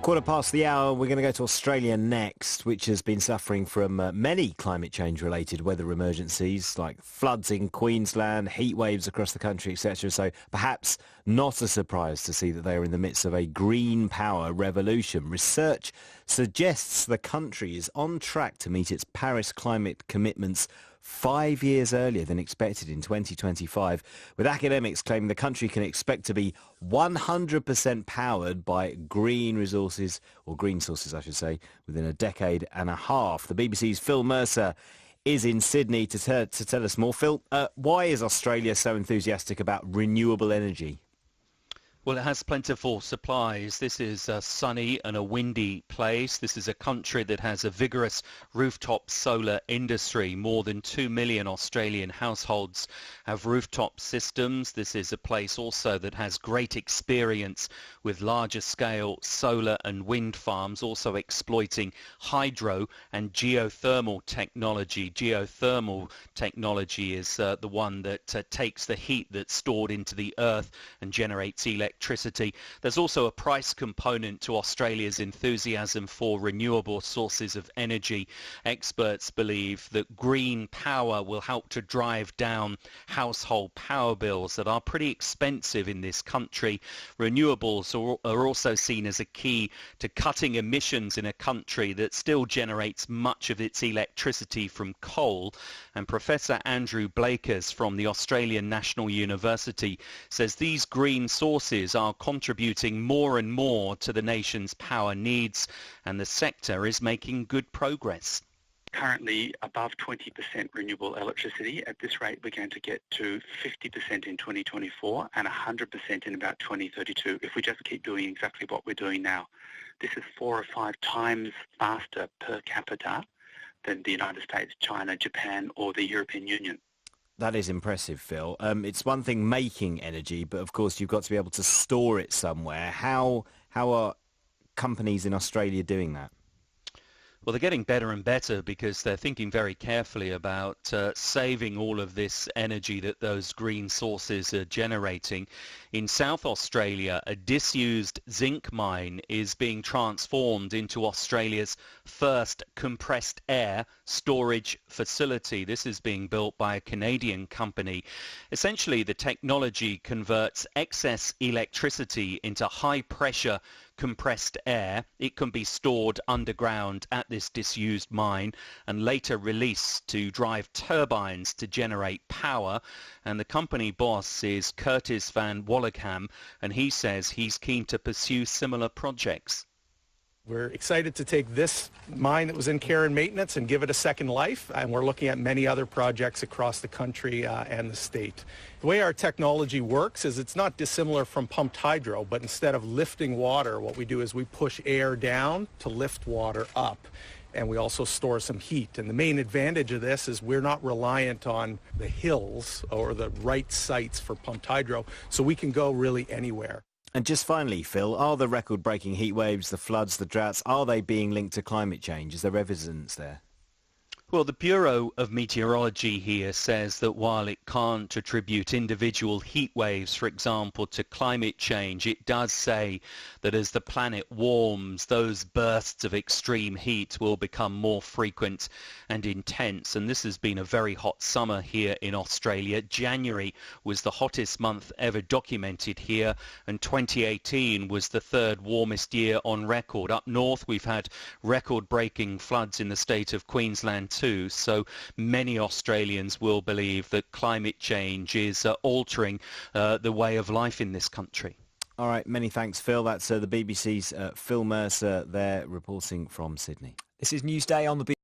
Quarter past the hour, we're going to go to Australia next, which has been suffering from many climate change-related weather emergencies, like floods in Queensland, heat waves across the country, etc. So perhaps not a surprise to see that they are in the midst of a green power revolution. Research suggests the country is on track to meet its Paris climate commitments 5 years earlier than expected in 2025, with academics claiming the country can expect to be 100% powered by green resources, or green sources I should say, within a decade and a half. The BBC's Phil Mercer is in Sydney to tell us more. Phil, why is Australia so enthusiastic about renewable energy? Well, it has plentiful supplies. This is a sunny and a windy place. This is a country that has a vigorous rooftop solar industry. More than 2 million Australian households have rooftop systems. This is a place also that has great experience with larger scale solar and wind farms, also exploiting hydro and geothermal technology. Geothermal technology is the one that takes the heat that's stored into the earth and generates electricity. There's also a price component to Australia's enthusiasm for renewable sources of energy. Experts believe that green power will help to drive down household power bills that are pretty expensive in this country. Renewables are also seen as a key to cutting emissions in a country that still generates much of its electricity from coal. And Professor Andrew Blakers from the Australian National University says these green sources are contributing more and more to the nation's power needs, and the sector is making good progress. Currently above 20% renewable electricity. At this rate, we're going to get to 50% in 2024 and 100% in about 2032 if we just keep doing exactly what we're doing now. This is 4 or 5 times faster per capita than the United States, China, Japan or the European Union. That is impressive, Phil. It's one thing making energy, but of course you've got to be able to store it somewhere. How are companies in Australia doing that? Well, they're getting better and better because they're thinking very carefully about saving all of this energy that those green sources are generating. In South Australia, a disused zinc mine is being transformed into Australia's first compressed air storage facility. This is being built by a Canadian company. Essentially, the technology converts excess electricity into high-pressure compressed air. It can be stored underground at this disused mine and later released to drive turbines to generate power. And the company boss is Curtis van Wollingham, and he says he's keen to pursue similar projects. We're excited to take this mine that was in care and maintenance and give it a second life, and we're looking at many other projects across the country and the state. The way our technology works is it's not dissimilar from pumped hydro, but instead of lifting water, what we do is we push air down to lift water up, and we also store some heat. And the main advantage of this is we're not reliant on the hills or the right sites for pumped hydro, so we can go really anywhere. And just finally, Phil, are the record-breaking heat waves, the floods, the droughts, are they being linked to climate change? Is there evidence there? Well, the Bureau of Meteorology here says that while it can't attribute individual heat waves, for example, to climate change, it does say that as the planet warms, those bursts of extreme heat will become more frequent and intense. And this has been a very hot summer here in Australia. January was the hottest month ever documented here, and 2018 was the third warmest year on record. Up north, we've had record-breaking floods in the state of Queensland too. So many Australians will believe that climate change is altering the way of life in this country. All right, many thanks, Phil. That's the BBC's Phil Mercer there reporting from Sydney. This is Newsday on the BBC.